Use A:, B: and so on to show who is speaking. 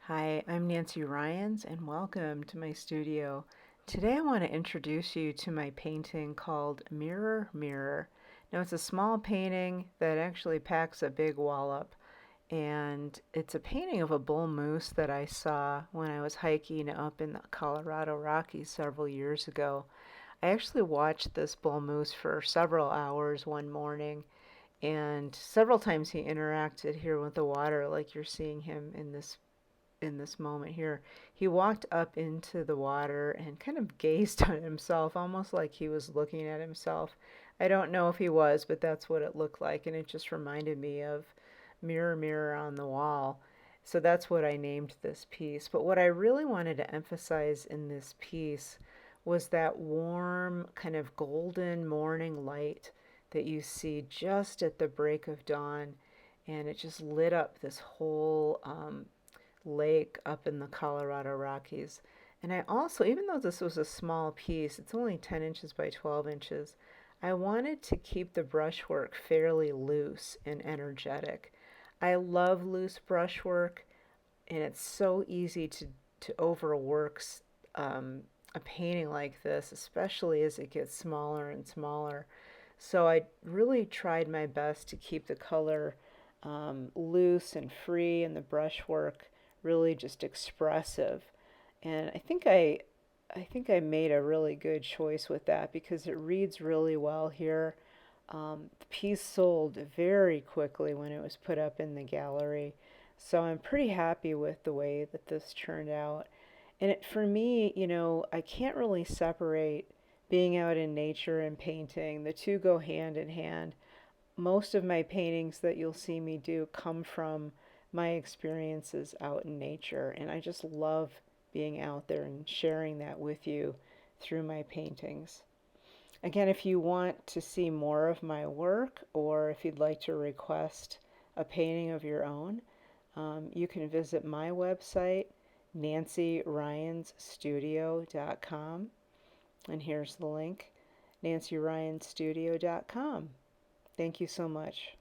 A: Hi, I'm Nancy Rynes and welcome to my studio. Today I want to introduce you to my painting called Mirror, Mirror. Now it's a small painting that actually packs a big wallop, and it's a painting of a bull moose that I saw when I was hiking up in the Colorado Rockies several years ago. I actually watched this bull moose for several hours one morning, and several times he interacted here with the water like you're seeing him in this moment here. He walked up into the water and kind of gazed on himself, almost like he was looking at himself. I don't know if he was, but that's what it looked like, and it just reminded me of Mirror, Mirror on the Wall. So that's what I named this piece. But what I really wanted to emphasize in this piece was that warm, kind of golden morning light that you see just at the break of dawn. And it just lit up this whole lake up in the Colorado Rockies. And I also, even though this was a small piece, it's only 10 inches by 12 inches, I wanted to keep the brushwork fairly loose and energetic. I love loose brushwork, and it's so easy to overwork a painting like this, especially as it gets smaller and smaller. So I really tried my best to keep the color loose and free, and the brushwork really just expressive. And I think I made a really good choice with that because it reads really well here. The piece sold very quickly when it was put up in the gallery, so I'm pretty happy with the way that this turned out. And for me, I can't really separate being out in nature and painting. The two go hand in hand. Most of my paintings that you'll see me do come from my experiences out in nature, and I just love being out there and sharing that with you through my paintings. Again, if you want to see more of my work, or if you'd like to request a painting of your own, you can visit my website, nancyrynesstudio.com. And here's the link, nancyrynesstudio.com. Thank you so much.